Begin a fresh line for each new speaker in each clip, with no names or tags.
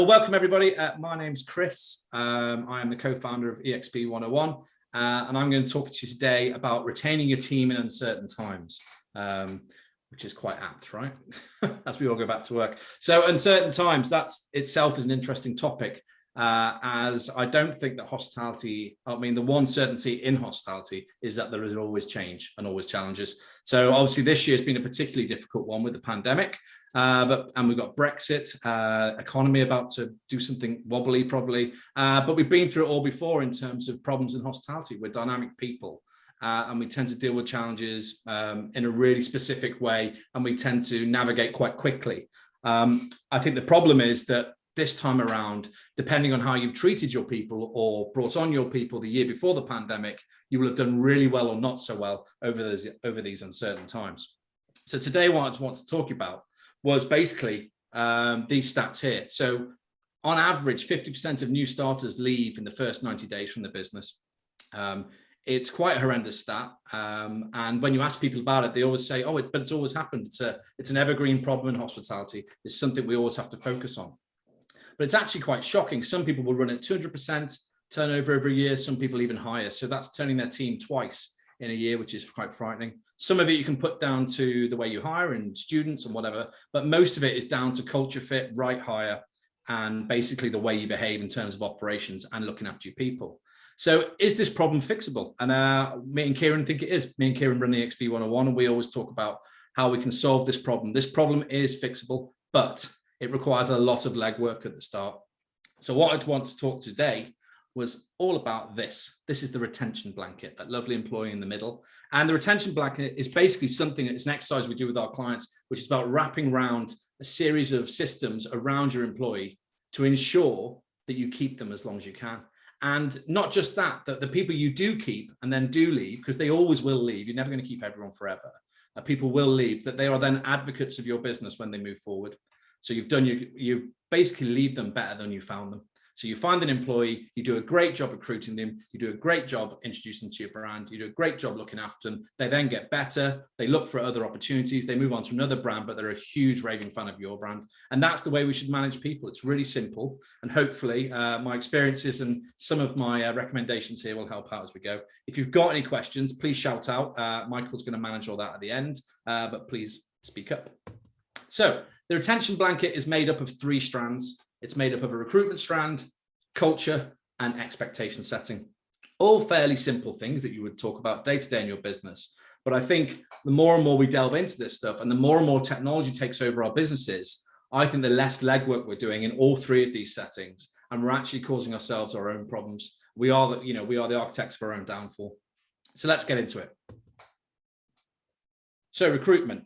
Well, welcome everybody. My name's Chris. I am the co-founder of EXP 101, and I'm going to talk to you today about retaining your team in uncertain times, which is quite apt, right? As we all go back to work. So uncertain times, that's itself is an interesting topic, as I don't think that the one certainty in hospitality is that there is always change and always challenges. So obviously this year has been a particularly difficult one with the pandemic. And we've got Brexit, economy about to do something wobbly probably, but we've been through it all before in terms of problems in hospitality. We're dynamic people, and we tend to deal with challenges in a really specific way, and we tend to navigate quite quickly. I think the problem is that this time around, depending on how you've treated your people or brought on your people the year before the pandemic, you will have done really well or not so well over these uncertain times. So today what I want to talk about was basically these stats here. So on average, 50% of new starters leave in the first 90 days from the business. It's quite a horrendous stat. And when you ask people about it, they always say, oh, but it's always happened. It's an evergreen problem in hospitality. It's something we always have to focus on. But it's actually quite shocking. Some people will run at 200% turnover every year, some people even higher. So that's turning their team twice in a year, which is quite frightening. Some of it you can put down to the way you hire and students and whatever, but most of it is down to culture fit, right hire, and basically the way you behave in terms of operations and looking after your people. So is this problem fixable? And me and Kieran think it is. Me and Kieran run the EXP 101, and we always talk about how we can solve this problem. This problem is fixable, but it requires a lot of legwork at the start. So what I'd want to talk today was all about this. This is the retention blanket, that lovely employee in the middle. And the retention blanket is basically something, it's an exercise we do with our clients, which is about wrapping around a series of systems around your employee to ensure that you keep them as long as you can. And not just that the people you do keep and then do leave, because they always will leave, you're never going to keep everyone forever. People will leave, that they are then advocates of your business when they move forward. So you basically leave them better than you found them. So you find an employee, you do a great job recruiting them, you do a great job introducing them to your brand, you do a great job looking after them, they then get better, they look for other opportunities, they move on to another brand, but they're a huge raving fan of your brand. And that's the way we should manage people. It's really simple. And hopefully my experiences and some of my recommendations here will help out as we go. If you've got any questions, please shout out. Michael's going to manage all that at the end, but please speak up. So the retention blanket is made up of 3 strands. It's made up of a recruitment strand, culture, and expectation setting. All fairly simple things that you would talk about day to day in your business. But I think the more and more we delve into this stuff and the more and more technology takes over our businesses, I think the less legwork we're doing in all 3 of these settings, and we're actually causing ourselves our own problems. We are the architects of our own downfall. So let's get into it. So recruitment.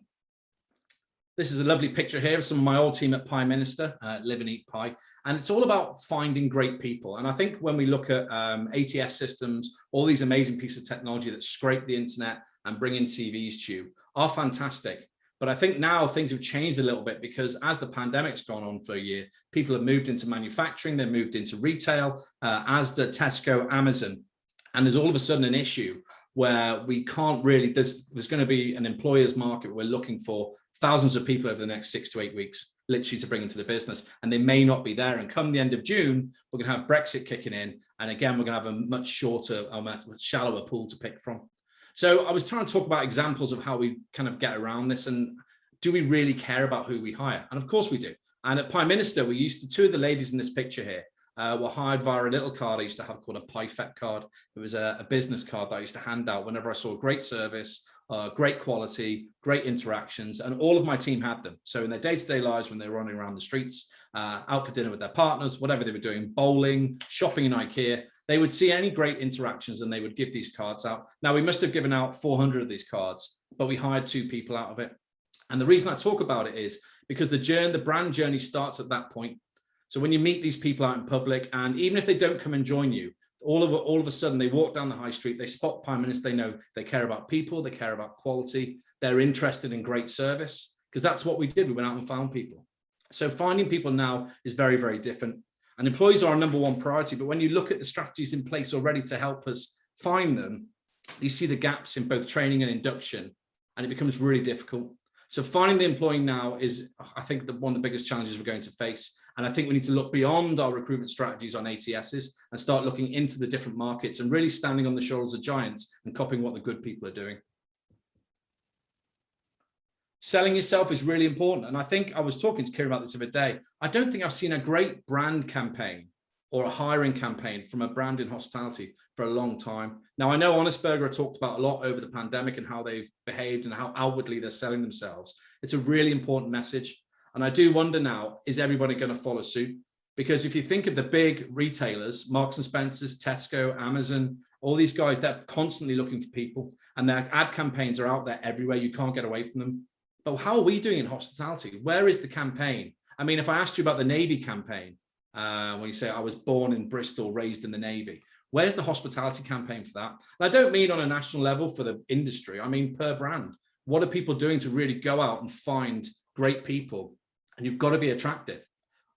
This is a lovely picture here of some of my old team at Pie Minister, Live and Eat Pie. And it's all about finding great people. And I think when we look at ATS systems, all these amazing pieces of technology that scrape the internet and bring in CVs to you are fantastic. But I think now things have changed a little bit, because as the pandemic's gone on for a year, people have moved into manufacturing, they've moved into retail, Asda, Tesco, Amazon. And there's all of a sudden an issue where we can't really, there's going to be an employer's market. We're looking for thousands of people over the next 6 to 8 weeks, literally to bring into the business, and they may not be there. And come the end of June, we're going to have Brexit kicking in, and again, we're going to have a much shorter, much shallower pool to pick from. So I was trying to talk about examples of how we kind of get around this, and do we really care about who we hire? And of course we do. And at Pie Minister, we used to, 2 of the ladies in this picture here were hired via a little card I used to have called a PieFet card. It was a business card that I used to hand out whenever I saw great service, great quality, great interactions, and all of my team had them. So in their day-to-day lives, when they were running around the streets, out for dinner with their partners, whatever they were doing, bowling, shopping in IKEA, they would see any great interactions and they would give these cards out. Now, we must have given out 400 of these cards, but we hired 2 people out of it. And the reason I talk about it is because the brand journey starts at that point. So when you meet these people out in public, and even if they don't come and join you, all of a sudden they walk down the high street, they spot Pie Minister, they know they care about people, they care about quality, they're interested in great service, because that's what we did. We went out and found people. So finding people now is very, very different. And employees are our number 1 priority. But when you look at the strategies in place already to help us find them, you see the gaps in both training and induction, and it becomes really difficult. So finding the employee now is, I think, one of the biggest challenges we're going to face. And I think we need to look beyond our recruitment strategies on ATSs and start looking into the different markets and really standing on the shoulders of giants and copying what the good people are doing. Selling yourself is really important. And I think I was talking to Kieran about this the other day. I don't think I've seen a great brand campaign or a hiring campaign from a brand in hospitality for a long time. Now, I know Honestburger talked about a lot over the pandemic and how they've behaved and how outwardly they're selling themselves. It's a really important message. And I do wonder now, is everybody going to follow suit? Because if you think of the big retailers, Marks and Spencer's, Tesco, Amazon, all these guys, they're constantly looking for people and their ad campaigns are out there everywhere. You can't get away from them. But how are we doing in hospitality? Where is the campaign? I mean, if I asked you about the Navy campaign, when you say I was born in Bristol, raised in the Navy, where's the hospitality campaign for that? And I don't mean on a national level for the industry. I mean per brand. What are people doing to really go out and find great people? And you've got to be attractive.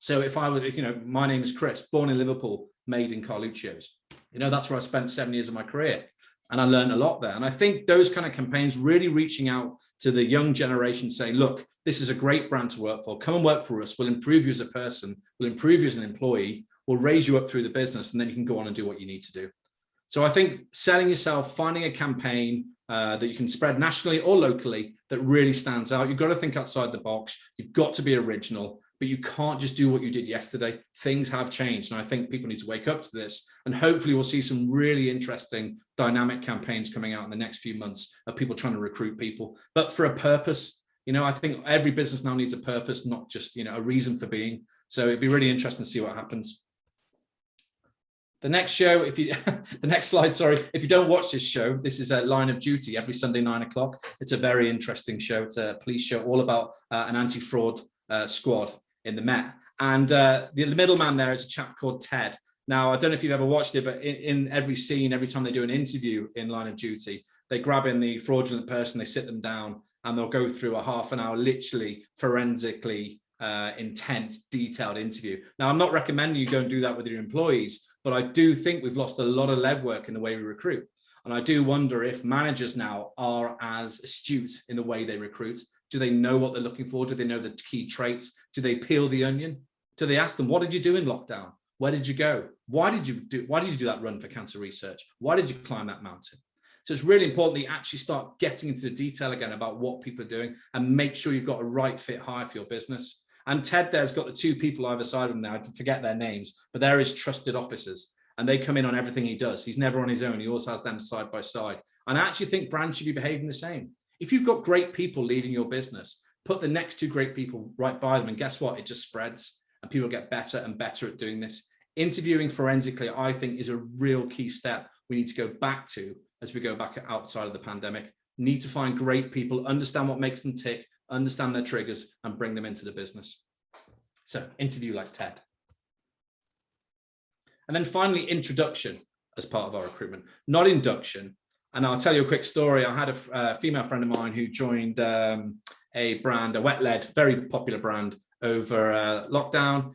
So if I was, my name is Chris, born in Liverpool, made in Carluccio's. That's where I spent 7 years of my career. And I learned a lot there. And I think those kind of campaigns really reaching out to the young generation saying, look, this is a great brand to work for. Come and work for us. We'll improve you as a person. We'll improve you as an employee. We'll raise you up through the business. And then you can go on and do what you need to do. So I think selling yourself, finding a campaign that you can spread nationally or locally that really stands out. You've got to think outside the box. You've got to be original, but you can't just do what you did yesterday. Things have changed. And I think people need to wake up to this. And hopefully we'll see some really interesting dynamic campaigns coming out in the next few months of people trying to recruit people, but for a purpose. I think every business now needs a purpose, not just, a reason for being. So it'd be really interesting to see what happens. The next show, the next slide, sorry. If you don't watch this show, this is a Line of Duty every Sunday, 9 o'clock. It's a very interesting show. It's a police show all about an anti-fraud squad in the Met. And the middleman there is a chap called Ted. Now, I don't know if you've ever watched it, but in every scene, every time they do an interview in Line of Duty, they grab in the fraudulent person, they sit them down, and they'll go through a half an hour, literally forensically intense, detailed interview. Now, I'm not recommending you go and do that with your employees, but I do think we've lost a lot of legwork in the way we recruit. And I do wonder if managers now are as astute in the way they recruit. Do they know what they're looking for? Do they know the key traits? Do they peel the onion? Do they ask them, what did you do in lockdown? Where did you go? Why did you do that run for cancer research? Why did you climb that mountain? So it's really important that you actually start getting into the detail again about what people are doing and make sure you've got a right fit hire for your business. And Ted there's got the two people either side of him now, I forget their names, but they're his trusted officers and they come in on everything he does. He's never on his own. He always has them side by side. And I actually think brands should be behaving the same. If you've got great people leading your business, put the next two great people right by them. And guess what? It just spreads and people get better and better at doing this. Interviewing forensically, I think, is a real key step we need to go back to as we go back outside of the pandemic. Need to find great people, understand what makes them tick, understand their triggers, and bring them into the business. So interview like Ted. And then finally, introduction as part of our recruitment, not induction. And I'll tell you a quick story. I had a female friend of mine who joined a brand, a wet lead, very popular brand over lockdown.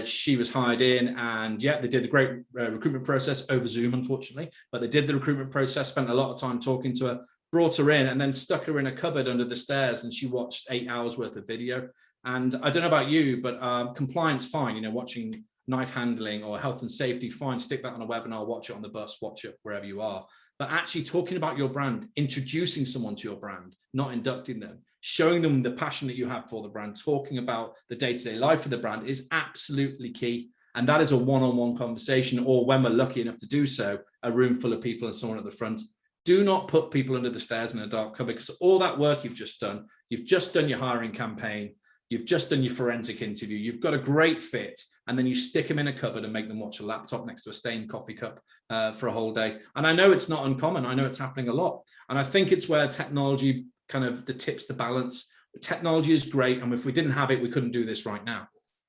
She was hired in and they did a great recruitment process over Zoom, unfortunately, but they did the recruitment process, spent a lot of time talking to her, brought her in and then stuck her in a cupboard under the stairs and she watched 8 hours worth of video. And I don't know about you, but compliance, fine, watching knife handling or health and safety, fine, stick that on a webinar, watch it on the bus, watch it wherever you are. But actually talking about your brand, introducing someone to your brand, not inducting them, showing them the passion that you have for the brand, talking about the day-to-day life of the brand is absolutely key. And that is a one-on-one conversation, or when we're lucky enough to do so, a room full of people and someone at the front. Do not put people under the stairs in a dark cupboard, because all that work you've just done your hiring campaign, you've just done your forensic interview, you've got a great fit, and then you stick them in a cupboard and make them watch a laptop next to a stained coffee cup for a whole day. And I know it's not uncommon. I know it's happening a lot. And I think it's where technology kind of tips the balance. Technology is great. And if we didn't have it, we couldn't do this right now.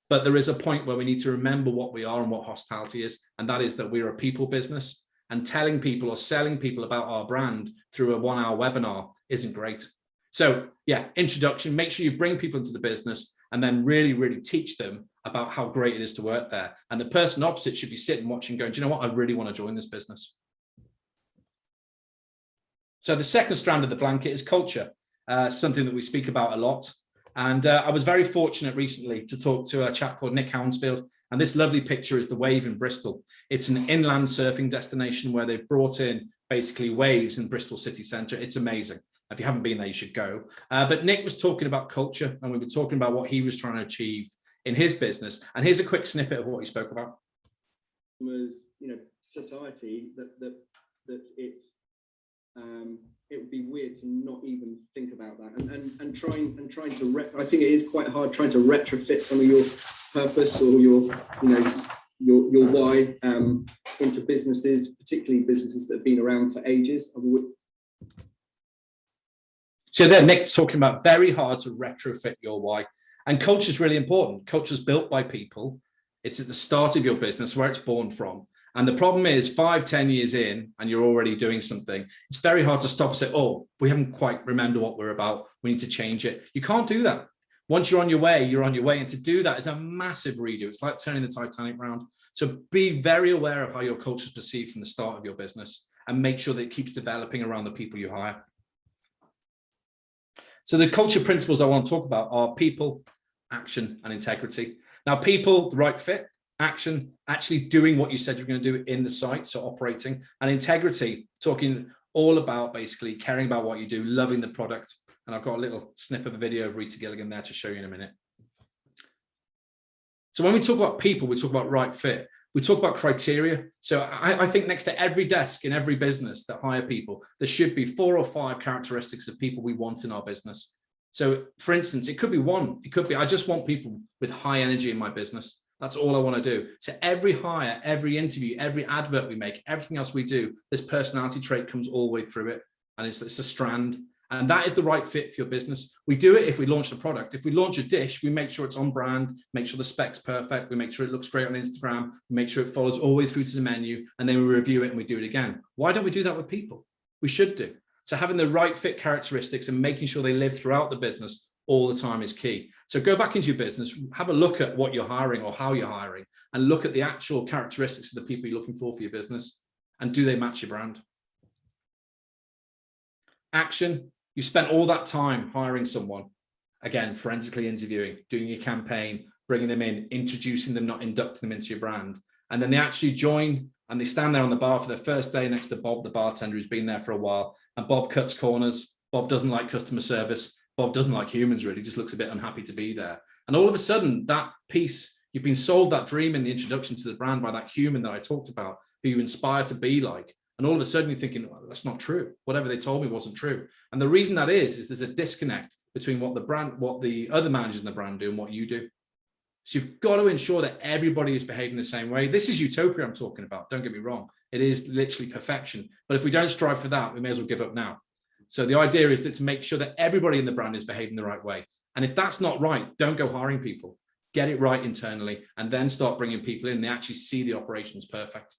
But there is a point where we need to remember what we are and what hospitality is. And that is that we're a people business, and telling people or selling people about our brand through a 1-hour webinar isn't great. So yeah, introduction, make sure you bring people into the business and then really, really teach them about how great it is to work there. And the person opposite should be sitting watching going, do you know what? I really want to join this business. So the second strand of the blanket is culture, something that we speak about a lot. And I was very fortunate recently to talk to a chap called Nick Hounsfield. And this lovely picture is the Wave in Bristol. It's an inland surfing destination where they've brought in basically waves in Bristol city centre. It's amazing. If you haven't been there, you should go. But Nick was talking about culture, and we were talking about what he was trying to achieve in his business. And here's a quick snippet of what he spoke about.
Was, society that it's it would be weird to not even think about that, and trying to I think it is quite hard trying to retrofit some of your purpose or your why into businesses, particularly businesses that have been around for ages.
So there, Nick's talking about very hard to retrofit your why, and culture is really important. Culture is built by people. It's at the start of your business where it's born from. And the problem is 5-10 years in and you're already doing something, it's very hard to stop and say, oh, we haven't quite remembered what we're about. We need to change it. You can't do that. Once you're on your way, you're on your way. And to do that is a massive redo. It's like turning the Titanic round. So be very aware of how your culture is perceived from the start of your business and make sure that it keeps developing around the people you hire. So the culture principles I want to talk about are people, action, and integrity. Now, people, the right fit. Action, actually doing what you said you're going to do in the site, so operating, and integrity, talking all about basically caring about what you do, loving the product. And I've got a little snip of a video of Rita Gilligan there to show you in a minute. So when we talk about people, we talk about right fit. We talk about criteria. So I think next to every desk in every business that hire people, there should be 4 or 5 characteristics of people we want in our business. So for instance, it could be one. It could be, I just want people with high energy in my business. That's all I want to do. So every hire, every interview, every advert we make, everything else we do, this personality trait comes all the way through it. And it's a strand. And that is the right fit for your business. We do it if we launch a product. If we launch a dish, we make sure it's on brand, make sure the spec's perfect. We make sure it looks great on Instagram. We make sure it follows all the way through to the menu. And then we review it and we do it again. Why don't we do that with people? We should do. So having the right fit characteristics and making sure they live throughout the business all the time is key. So go back into your business, have a look at what you're hiring or how you're hiring, and look at the actual characteristics of the people you're looking for your business, and do they match your brand? Action, you spent all that time hiring someone, again, forensically interviewing, doing your campaign, bringing them in, introducing them, not inducting them into your brand. And then they actually join and they stand there on the bar for their first day next to Bob, the bartender who's been there for a while. And Bob cuts corners. Bob doesn't like customer service. Bob doesn't like humans, really, just looks a bit unhappy to be there. And all of a sudden, that piece, you've been sold that dream in the introduction to the brand by that human that I talked about, who you inspire to be like. And all of a sudden you're thinking, well, that's not true. Whatever they told me wasn't true. And the reason that is there's a disconnect between what the other managers in the brand do and what you do. So you've got to ensure that everybody is behaving the same way. This is utopia I'm talking about. Don't get me wrong. It is literally perfection. But if we don't strive for that, we may as well give up now. So the idea is that to make sure that everybody in the brand is behaving the right way. And if that's not right, don't go hiring people. Get it right internally and then start bringing people in. They actually see the operations perfect.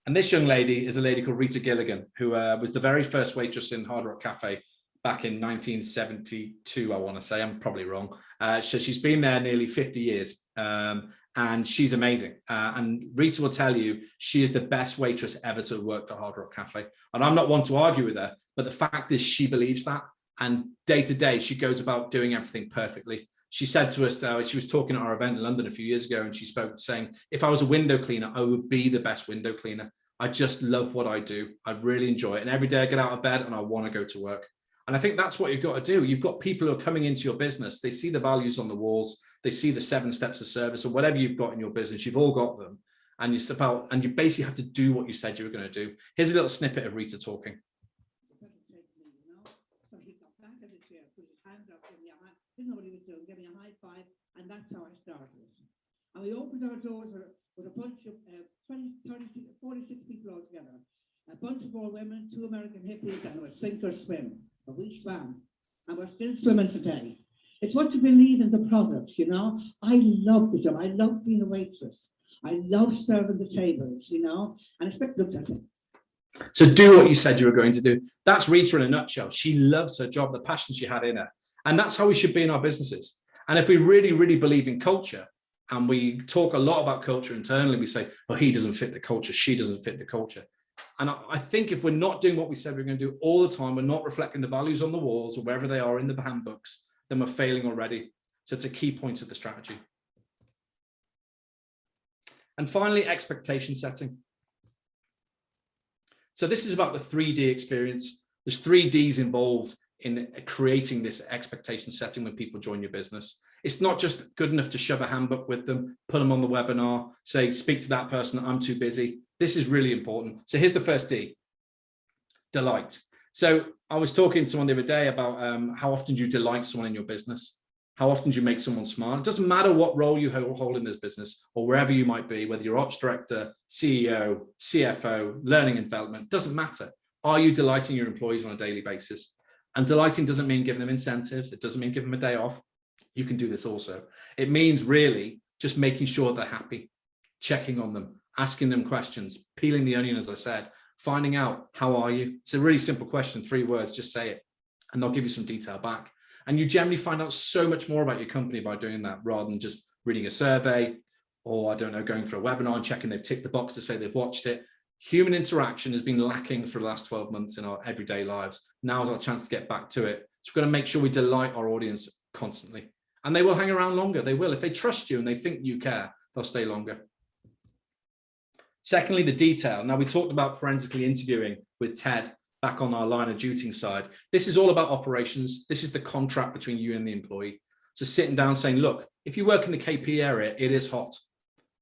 And this young lady is a lady called Rita Gilligan, who was the very first waitress in Hard Rock Cafe back in 1972, I want to say. I'm probably wrong. So she's been there nearly 50 years. And she's amazing. And Rita will tell you she is the best waitress ever to have worked at Hard Rock Cafe. And I'm not one to argue with her, but the fact is she believes that. And day to day, she goes about doing everything perfectly. She said to us, she was talking at our event in London a few years ago, and she spoke saying, if I was a window cleaner, I would be the best window cleaner. I just love what I do. I really enjoy it. And every day I get out of bed and I want to go to work. And I think that's what you've got to do. You've got people who are coming into your business. They see the values on the walls. They see the 7 steps of service or whatever you've got in your business. You've all got them. And you step out and you basically have to do what you said you were going to do. Here's a little snippet of Rita talking.
So he got back in the chair, put his hand up, didn't know what he was doing, gave me a high five, and that's how I started. And we opened our doors with a bunch of 46 people altogether. A bunch of old women, 2 American hippies, and it was sink or swim. But we swam, and we're still swimming today. It's what you believe in the products, you know. I love the job. I love being a waitress. I love serving the tables, you know. And expect looked at it.
So do what you said you were going to do. That's Rita in a nutshell. She loves her job, the passion she had in her. And that's how we should be in our businesses. And if we really, really believe in culture, and we talk a lot about culture internally, we say, well, he doesn't fit the culture, she doesn't fit the culture. And I think if we're not doing what we said we're going to do all the time, we're not reflecting the values on the walls or wherever they are in the handbooks, then we're failing already. So it's a key point of the strategy. And finally, expectation setting. So this is about the 3D experience. There's 3 Ds involved in creating this expectation setting when people join your business. It's not just good enough to shove a handbook with them, put them on the webinar, say, speak to that person, I'm too busy. This is really important. So here's the first D, delight. So I was talking to someone the other day about how often do you delight someone in your business? How often do you make someone smile? It doesn't matter what role you hold in this business or wherever you might be, whether you're ops director, CEO, CFO, learning and development, doesn't matter. Are you delighting your employees on a daily basis? And delighting doesn't mean giving them incentives. It doesn't mean giving them a day off. You can do this also. It means really just making sure they're happy, checking on them, asking them questions, peeling the onion, as I said, finding out, how are you? It's a really simple question, 3 words, just say it, and they'll give you some detail back. And you generally find out so much more about your company by doing that, rather than just reading a survey or, I don't know, going for a webinar and checking they've ticked the box to say they've watched it. Human interaction has been lacking for the last 12 months in our everyday lives. Now's our chance to get back to it. So we've got to make sure we delight our audience constantly. And they will hang around longer. They will. If they trust you and they think you care, they'll stay longer. Secondly, the detail. Now, we talked about forensically interviewing with Ted back on our line of duty side. This is all about operations. This is the contract between you and the employee. So sitting down saying, look, if you work in the KP area, it is hot.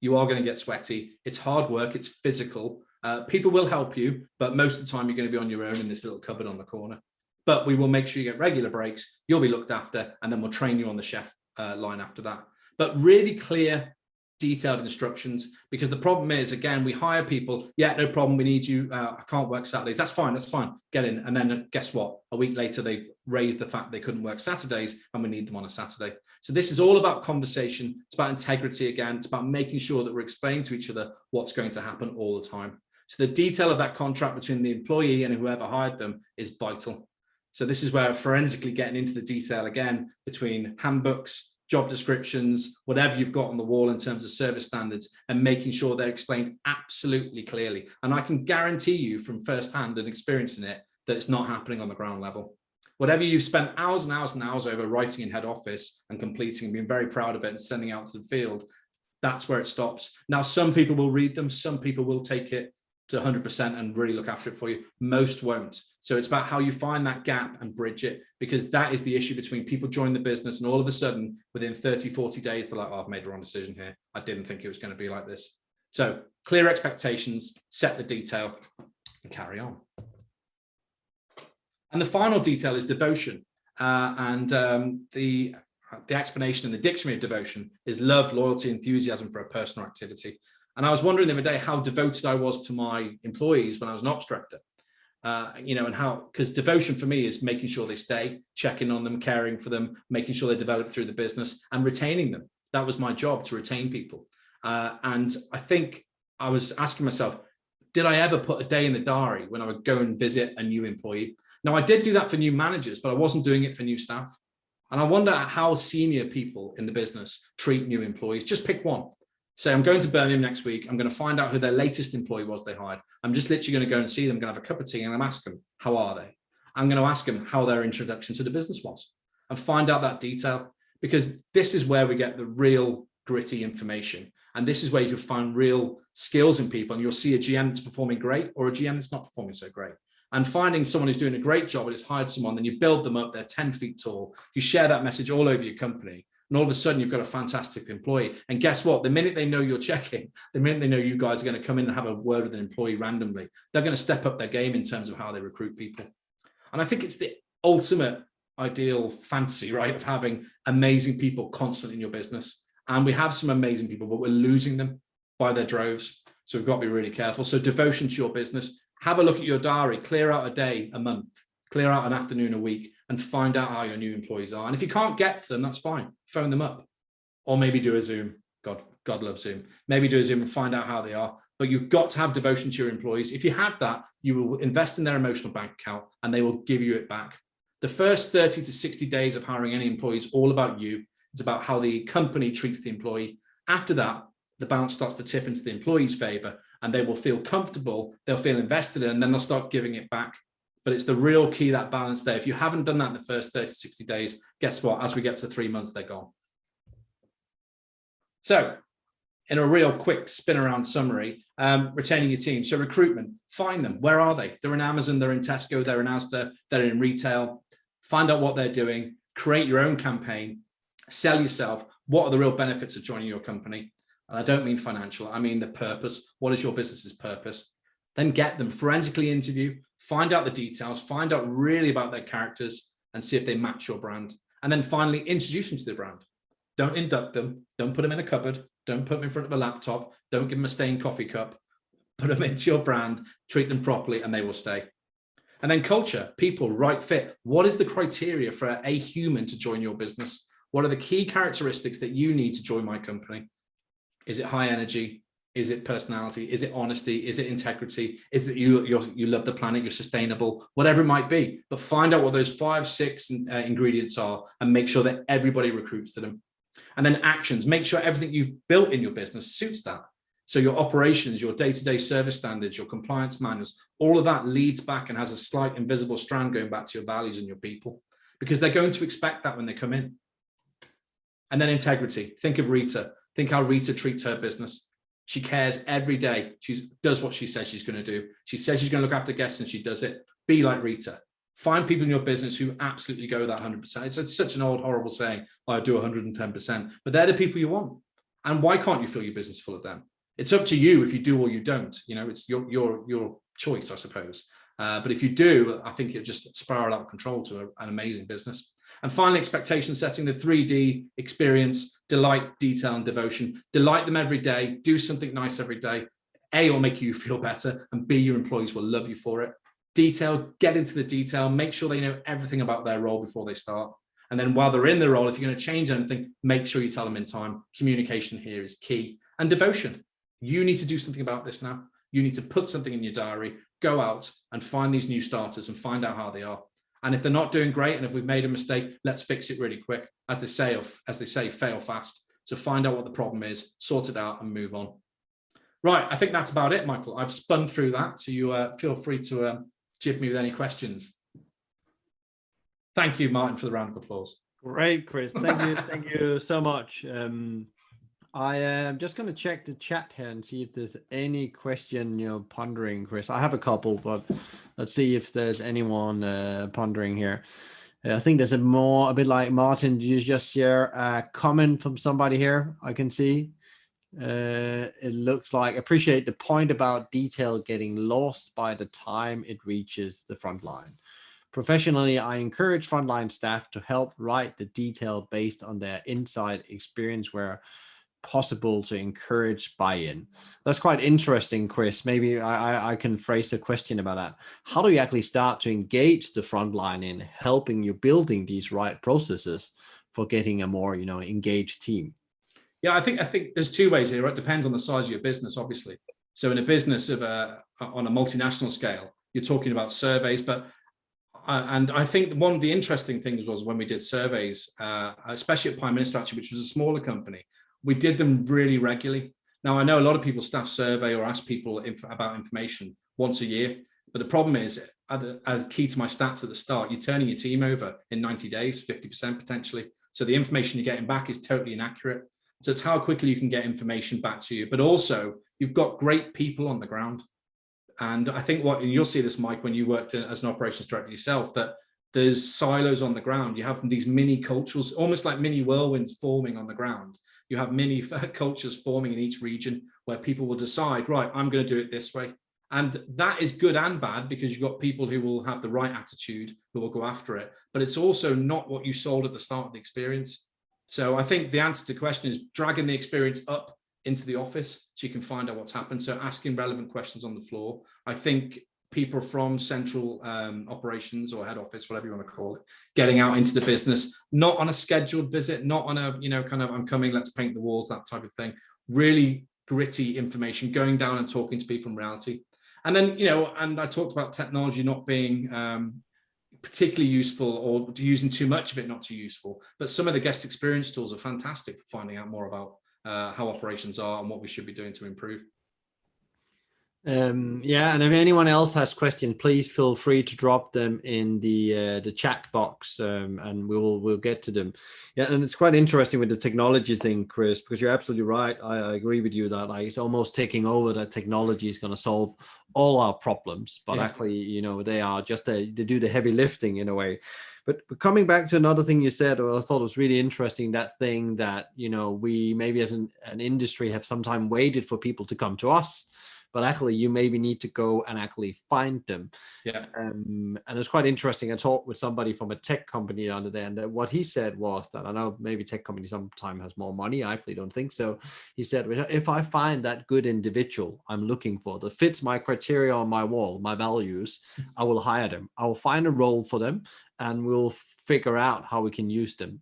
You are going to get sweaty. It's hard work. It's physical. People will help you, but most of the time you're going to be on your own in this little cupboard on the corner. But we will make sure you get regular breaks. You'll be looked after, and then we'll train you on the chef line after that. But really clear, detailed instructions, because the problem is, again, we hire people. Yeah, no problem. We need you. I can't work Saturdays. That's fine. That's fine. Get in. And then guess what? A week later, they raised the fact they couldn't work Saturdays, and we need them on a Saturday. So this is all about conversation. It's about integrity again. It's about making sure that we're explaining to each other what's going to happen all the time. So the detail of that contract between the employee and whoever hired them is vital. So this is where forensically getting into the detail again between handbooks, job descriptions, whatever you've got on the wall in terms of service standards, and making sure they're explained absolutely clearly. And I can guarantee you from firsthand and experiencing it that it's not happening on the ground level. Whatever you've spent hours and hours and hours over writing in head office and completing and being very proud of it and sending out to the field, that's where it stops. Now, some people will read them. Some people will take it to 100% and really look after it for you. Most won't. So it's about how you find that gap and bridge it, because that is the issue between people join the business and all of a sudden within 30, 40 days, they're like, oh, I've made the wrong decision here. I didn't think it was going to be like this. So clear expectations, set the detail, and carry on. And the final detail is devotion. The explanation in the dictionary of devotion is love, loyalty, enthusiasm for a person or activity. And I was wondering the other day how devoted I was to my employees when I was an ops director. And how, because devotion for me is making sure they stay, checking on them, caring for them, making sure they develop through the business and retaining them. That was my job, to retain people. And I think I was asking myself, did I ever put a day in the diary when I would go and visit a new employee? Now, I did do that for new managers, but I wasn't doing it for new staff. And I wonder how senior people in the business treat new employees. Just pick one. Say, I'm going to Birmingham next week. I'm going to find out who their latest employee was they hired. I'm just literally going to go and see them, going to have a cup of tea, and I'm asking them, how are they? I'm going to ask them how their introduction to the business was and find out that detail, because this is where we get the real gritty information. And this is where you can find real skills in people. And you'll see a GM that's performing great or a GM that's not performing so great. And finding someone who's doing a great job and has hired someone, then you build them up, they're 10 feet tall. You share that message all over your company. And all of a sudden, you've got a fantastic employee. And guess what? The minute they know you're checking, the minute they know you guys are going to come in and have a word with an employee randomly, they're going to step up their game in terms of how they recruit people. And I think it's the ultimate ideal fantasy, right, of having amazing people constantly in your business. And we have some amazing people, but we're losing them by their droves. So we've got to be really careful. So devotion to your business. Have a look at your diary. Clear out a day a month. Clear out an afternoon a week and find out how your new employees are. And if you can't get to them, that's fine. Phone them up or maybe do a Zoom. God loves Zoom. Maybe do a Zoom and find out how they are. But you've got to have devotion to your employees. If you have that, you will invest in their emotional bank account and they will give you it back. The first 30 to 60 days of hiring any employee is all about you. It's about how the company treats the employee. After that, the balance starts to tip into the employee's favor. and they will feel comfortable, they'll feel invested in, and then they'll start giving it back. But it's the real key, that balance there. If you haven't done that in the first 30, 60 days, guess what? As we get to 3 months, they're gone. So in a real quick spin around summary, retaining your team. So recruitment, find them. Where are they? They're in Amazon, they're in Tesco, they're in Asda, they're in retail. Find out what they're doing, create your own campaign, sell yourself. What are the real benefits of joining your company? And I don't mean financial, I mean the purpose. What is your business's purpose? Then get them, forensically interview, find out the details, find out really about their characters and see if they match your brand. And then finally, introduce them to the brand. Don't induct them. Don't put them in a cupboard. Don't put them in front of a laptop. Don't give them a stained coffee cup. Put them into your brand, treat them properly, and they will stay. And then culture, people, right fit. What is the criteria for a human to join your business? What are the key characteristics that you need to join my company? Is it high energy? Is it personality? Is it honesty? Is it integrity? Is that you love the planet, you're sustainable, whatever it might be. But find out what those 5, 6 ingredients are and make sure that everybody recruits to them. And then actions, make sure everything you've built in your business suits that. So your operations, your day-to-day service standards, your compliance manuals, all of that leads back and has a slight invisible strand going back to your values and your people, because they're going to expect that when they come in. And then integrity. Think of Rita. Think how Rita treats her business. She cares every day. She does what she says she's going to do. She says she's going to look after guests and she does it. Be like Rita. Find people in your business who absolutely go that 100%. It's such an old, horrible saying, I do 110%, but they're the people you want. And why can't you fill your business full of them? It's up to you if you do or you don't. You know, it's your choice, I suppose. But if you do, I think it'll just spiral out of control to an amazing business. And finally, expectation setting, the 3D experience, delight, detail, and devotion. Delight them every day. Do something nice every day. A, will make you feel better, and B, your employees will love you for it. Detail, get into the detail, make sure they know everything about their role before they start. And then while they're in the role, if you're going to change anything, make sure you tell them in time. Communication here is key. And devotion. You need to do something about this now. You need to put something in your diary, go out and find these new starters and find out how they are. And if they're not doing great, and if we've made a mistake, let's fix it really quick. As they say, fail fast. So find out what the problem is, sort it out, and move on. Right, I think that's about it, Michael. I've spun through that, so you feel free to jib me with any questions. Thank you, Martin, for the round of applause.
Great, Chris. Thank you so much. I am just going to check the chat here and see if there's any question you're pondering, Chris. I have a couple, but let's see if there's anyone pondering here. I think there's a bit like Martin. Did you just share a comment from somebody here? I can see. It looks like, appreciate the point about detail getting lost by the time it reaches the front line. Professionally, I encourage frontline staff to help write the detail based on their inside experience where possible to encourage buy-in. That's quite interesting, Chris. Maybe I can phrase a question about that. How do you actually start to engage the frontline in helping you building these right processes for getting a more, engaged team?
Yeah, I think there's 2 ways here. It depends on the size of your business, obviously. So in a business on a multinational scale, you're talking about surveys, and I think one of the interesting things was when we did surveys, especially at Prime Minister, actually, which was a smaller company, we did them really regularly. Now, I know a lot of people staff survey or ask people about information once a year, but the problem is, as key to my stats at the start, you're turning your team over in 90 days, 50% potentially. So the information you're getting back is totally inaccurate. So it's how quickly you can get information back to you, but also you've got great people on the ground. And I think and you'll see this, Mike, when you worked as an operations director yourself, that there's silos on the ground. You have these mini cultures, almost like mini whirlwinds forming on the ground. You have mini cultures forming in each region where people will decide, right, I'm going to do it this way. And that is good and bad, because you've got people who will have the right attitude, who will go after it. But it's also not what you sold at the start of the experience. So I think the answer to the question is dragging the experience up into the office so you can find out what's happened. So asking relevant questions on the floor. I think people from central operations or head office, whatever you want to call it, getting out into the business, not on a scheduled visit, not on a, kind of, I'm coming, let's paint the walls, that type of thing. Really gritty information, going down and talking to people in reality. And then, and I talked about technology not being particularly useful, or using too much of it not too useful. But some of the guest experience tools are fantastic for finding out more about how operations are and what we should be doing to improve.
Yeah, and if anyone else has questions, please feel free to drop them in the chat box, and we'll get to them. Yeah, and it's quite interesting with the technology thing, Chris, because you're absolutely right. I agree with you that like it's almost taking over, that technology is going to solve all our problems, but actually, you know, they are just they do the heavy lifting in a way. But coming back to another thing you said, I thought was really interesting, that thing that, you know, we maybe as an industry have sometimes waited for people to come to us, but actually you maybe need to go and actually find them.
Yeah.
And it's quite interesting. I talked with somebody from a tech company the other day, and what he said was that, I know maybe tech company sometimes has more money. I actually don't think so. He said, if I find that good individual I'm looking for that fits my criteria on my wall, my values, I will hire them. I will find a role for them, and we'll figure out how we can use them.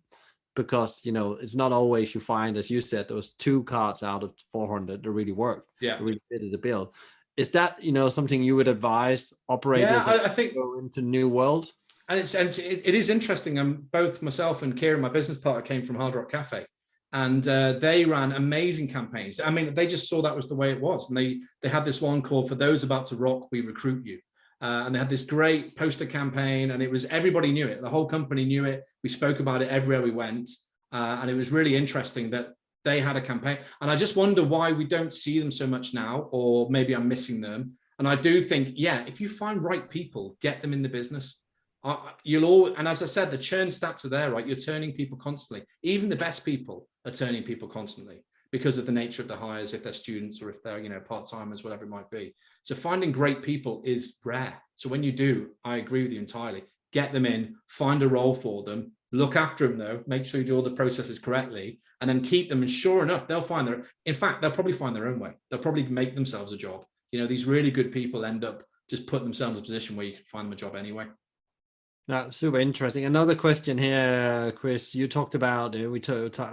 Because, you know, it's not always you find, as you said, those 2 cards out of 400 that really worked,
Yeah.
really fitted the bill. Is that, you know, something you would advise operators
I think
go into new world?
And it is interesting. Both myself and Kieran, my business partner, came from Hard Rock Cafe, and they ran amazing campaigns. I mean, they just saw that was the way it was, and they had this one called "For Those About to Rock, We Recruit You," and they had this great poster campaign, and it was, everybody knew it. The whole company knew it. We spoke about it everywhere we went, and it was really interesting that they had a campaign. And I just wonder why we don't see them so much now, or maybe I'm missing them. And I do think, yeah, if you find right people, get them in the business. You'll all, and as I said, the churn stats are there, right? You're turning people constantly. Even the best people are turning people constantly because of the nature of the hires, if they're students or if they're, you know, part-timers, whatever it might be. So finding great people is rare. So when you do, I agree with you entirely. Get them in, find a role for them, look after them though, make sure you do all the processes correctly, and then keep them. And sure enough, they'll probably find their own way. They'll probably make themselves a job. You know, these really good people end up just putting themselves in a position where you can find them a job anyway.
That's super interesting. Another question here, Chris. You talked about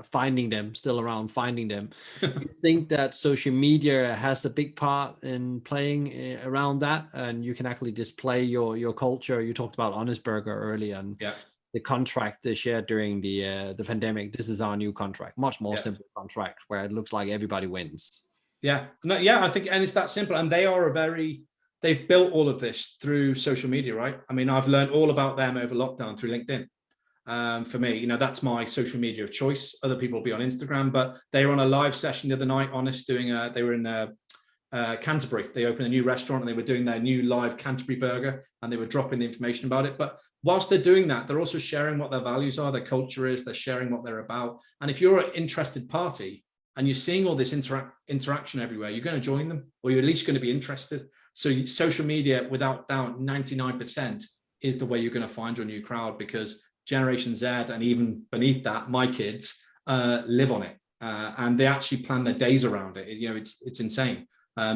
finding them, still around finding them. Do you think that social media has a big part in playing around that, and you can actually display your culture? You talked about Honest Burger earlier, and the contract they shared during the pandemic. This is our new contract, much more simple contract where it looks like everybody wins.
Yeah, no, yeah, I think, and it's that simple. And they've built all of this through social media, right? I mean, I've learned all about them over lockdown through LinkedIn. For me, you know, that's my social media of choice. Other people will be on Instagram, but they were on a live session the other night, Honest, they were in Canterbury. They opened a new restaurant and they were doing their new live Canterbury burger, and they were dropping the information about it. But whilst they're doing that, they're also sharing what their values are, their culture is, they're sharing what they're about. And if you're an interested party and you're seeing all this interaction everywhere, you're going to join them, or you're at least going to be interested. So social media, without doubt, 99% is the way you're going to find your new crowd, because Generation Z, and even beneath that, my kids live on it, and they actually plan their days around it. You know, it's insane.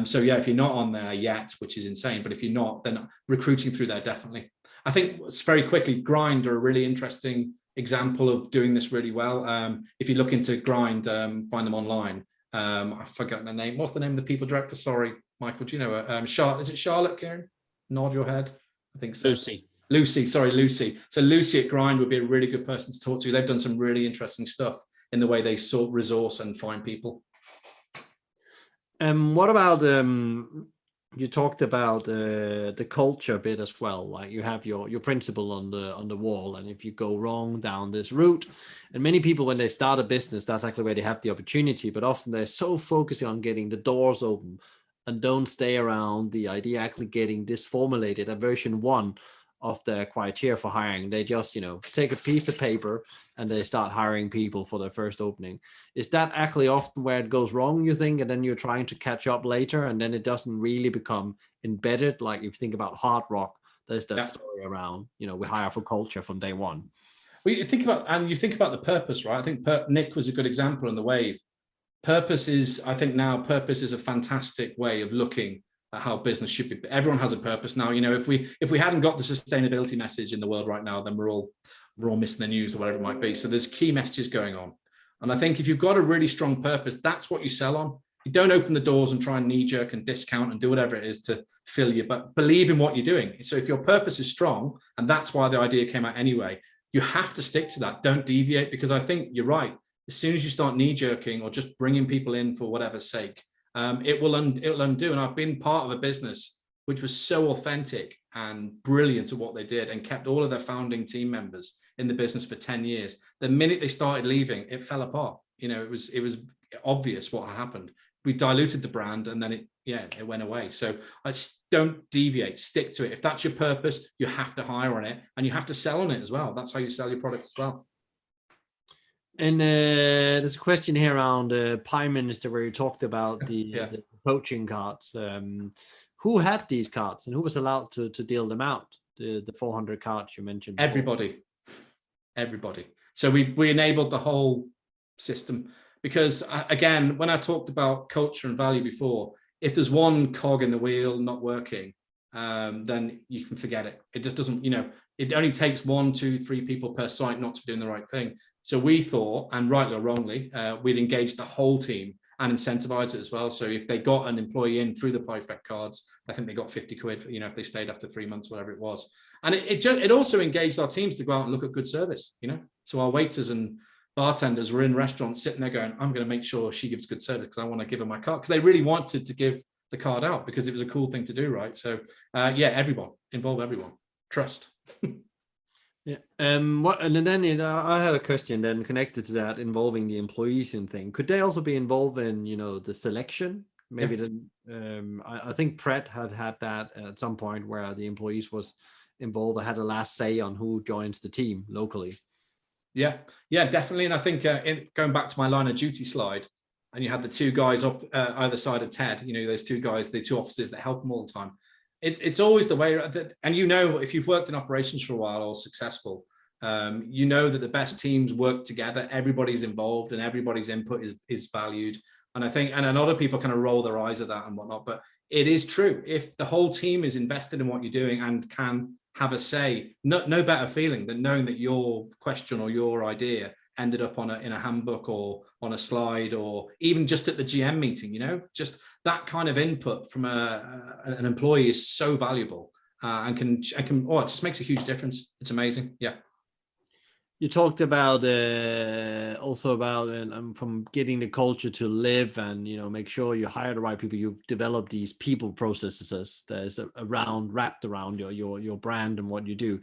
So yeah, if you're not on there yet, which is insane, but if you're not, then recruiting through there, definitely. I think it's very quickly, Grind are a really interesting example of doing this really well. If you look into Grind, find them online. I forgot the name. What's the name of the people director? Sorry, Michael, do you know? Charlotte, is it Charlotte, Kieran? Nod your head. I think so. Lucy. So Lucy at Grind would be a really good person to talk to. They've done some really interesting stuff in the way they sort resource and find people.
What about you talked about the culture bit as well. Like you have your principle on the wall, and if you go wrong down this route, and many people when they start a business, that's actually where they have the opportunity. But often they're so focusing on getting the doors open and don't stay around the idea actually getting this formulated at version 1 of the criteria for hiring. They just, you know, take a piece of paper and they start hiring people for their first opening. Is that actually often where it goes wrong, you think? And then you're trying to catch up later, and then it doesn't really become embedded. Like if you think about Hard Rock, there's that story around, you know, we hire for culture from day one.
Well, you think about the purpose, right? I think Nick was a good example in the Wave. Purpose is a fantastic way of looking at how business should be. Everyone has a purpose now. You know, if we hadn't got the sustainability message in the world right now, then we're all missing the news or whatever it might be. So there's key messages going on. And I think if you've got a really strong purpose, that's what you sell on. You don't open the doors and try and knee jerk and discount and do whatever it is to fill you, but believe in what you're doing. So if your purpose is strong, and that's why the idea came out anyway, you have to stick to that. Don't deviate, because I think you're right. As soon as you start knee jerking or just bringing people in for whatever's sake, it'll undo. And I've been part of a business which was so authentic and brilliant at what they did and kept all of their founding team members in the business for 10 years. The minute they started leaving, it fell apart. It was obvious what had happened. We diluted the brand and then it went away. So don't deviate, stick to it. If that's your purpose, you have to hire on it and you have to sell on it as well. That's how you sell your product as well.
And there's a question here around Prime Minister where you talked about the coaching cards. Who had these cards and who was allowed to deal them out? The 400 cards you mentioned before.
Everybody. So we enabled the whole system because, again, when I talked about culture and value before, if there's one cog in the wheel not working, then you can forget it. It just doesn't, it only takes 1, 2, 3 people per site not to be doing the right thing. So we thought, and rightly or wrongly, we'd engage the whole team and incentivize it as well. So if they got an employee in through the Perfect cards, I think they got 50 quid, if they stayed after 3 months, whatever it was. And it also engaged our teams to go out and look at good service, So our waiters and bartenders were in restaurants sitting there going, I'm going to make sure she gives good service because I want to give her my card. Because they really wanted to give the card out because it was a cool thing to do, right? So everyone, involve everyone, trust.
Yeah. And then I had a question then connected to that involving the employees and thing. Could they also be involved in the selection? Maybe I think Pret had that at some point where the employees was involved. They had a last say on who joins the team locally. Yeah,
definitely. And I think going back to my line of duty slide, and you had the 2 guys up either side of Ted. Those 2 guys, the 2 officers that help them all the time. It's always the way that, and if you've worked in operations for a while or successful, that the best teams work together, everybody's involved and everybody's input is valued. And I think, and a lot of people kind of roll their eyes at that and whatnot, but it is true. If the whole team is invested in what you're doing and can have a say, no better feeling than knowing that your question or your idea ended up in a handbook or on a slide or even just at the GM meeting, just that kind of input from an employee is so valuable and it just makes a huge difference. It's amazing. Yeah.
You talked about also about from getting the culture to live and make sure you hire the right people. You've developed these people processes that's wrapped around your brand and what you do.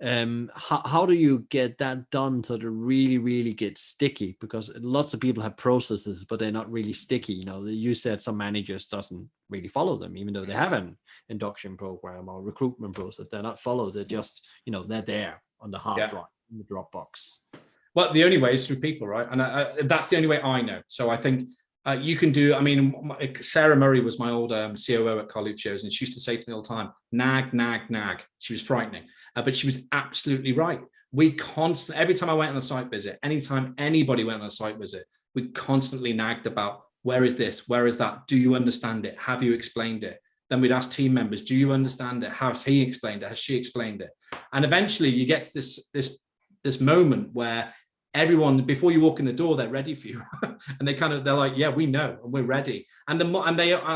How do you get that done so that it really, really gets sticky? Because lots of people have processes, but they're not really sticky. You said some managers doesn't really follow them, even though they have an induction program or recruitment process. They're not followed. They're just, they're there on the hard drive, in the Dropbox.
Well, the only way is through people, right? And that's the only way I know. So I think you can do, Sarah Murray was my old COO at Carluccio's, and she used to say to me all the time, nag, nag, nag. She was frightening, but she was absolutely right. Every time I went on a site visit, anytime anybody went on a site visit, we constantly nagged about, where is this? Where is that? Do you understand it? Have you explained it? Then we'd ask team members, do you understand it? Has he explained it? Has she explained it? And eventually you get to this moment where everyone, before you walk in the door, they're ready for you. And they're like, yeah, we know, and we're ready. I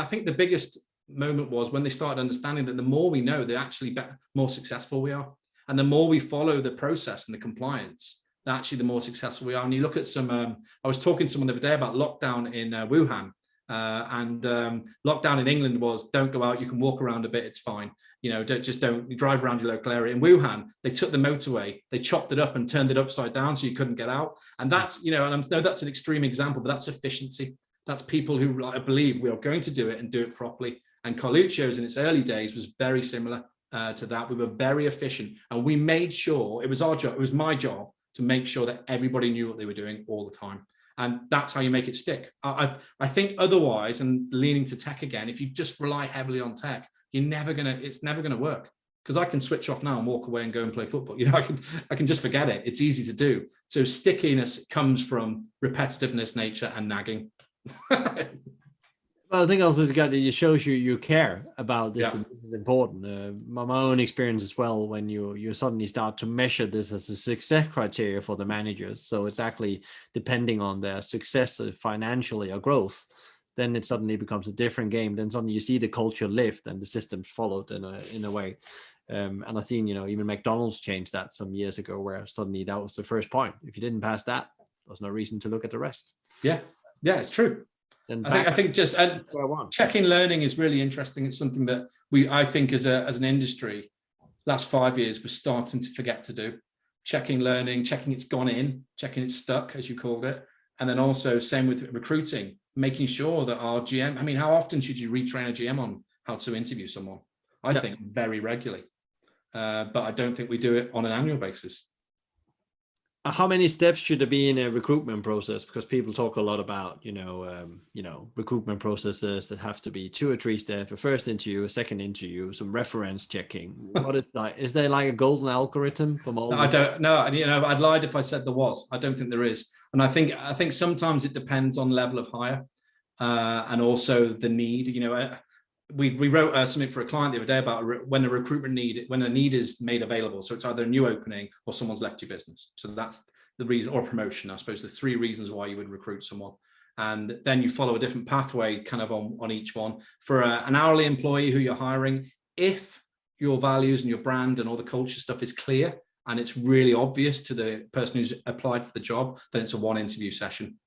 think the biggest moment was when they started understanding that the more we know, the actually more successful we are. And the more we follow the process and the compliance, actually the more successful we are. And you look at I was talking to someone the other day about lockdown in Wuhan. Lockdown in England was, don't go out, you can walk around a bit, it's fine. Don't drive around your local area. In Wuhan, they took the motorway, they chopped it up and turned it upside down so you couldn't get out. And that's, and I know that's an extreme example, but that's efficiency. That's people who believe we are going to do it and do it properly. And Carluccio's in its early days was very similar to that. We were very efficient and we made sure, it was our job, it was my job to make sure that everybody knew what they were doing all the time. And that's how you make it stick. I think otherwise, and leaning to tech again, if you just rely heavily on tech, it's never gonna work. Because I can switch off now and walk away and go and play football. I can just forget it. It's easy to do. So stickiness comes from repetitiveness, nature, and nagging.
Well, I think also it shows you care about this.
Yeah.
And this is important. My own experience as well, when you suddenly start to measure this as a success criteria for the managers. So it's actually depending on their success financially or growth, then it suddenly becomes a different game. Then suddenly you see the culture lift and the systems followed in a way. And I think, even McDonald's changed that some years ago, where suddenly that was the first point. If you didn't pass that, there's no reason to look at the rest.
Yeah, it's true.
And
I think just checking learning is really interesting. It's something that I think as an industry, last 5 years, we're starting to forget to do. Checking learning, checking it's gone in, checking it's stuck, as you called it. And then also same with recruiting, making sure that our GM, I mean, how often should you retrain a GM on how to interview someone? I think very regularly, but I don't think we do it on an annual basis.
How many steps should there be in a recruitment process? Because people talk a lot about, recruitment processes that have to be 2 or 3 steps: a first interview, a second interview, some reference checking. What is that? Is there like a golden algorithm from all?
No, I don't know. I'd lied if I said there was. I don't think there is. And I think sometimes it depends on level of hire and also the need. We wrote something for a client the other day about when a need is made available. So it's either a new opening or someone's left your business. So that's the reason, or promotion, I suppose, the 3 reasons why you would recruit someone. And then you follow a different pathway kind of on each one. For an hourly employee who you're hiring, if your values and your brand and all the culture stuff is clear and it's really obvious to the person who's applied for the job, then it's a 1 interview session.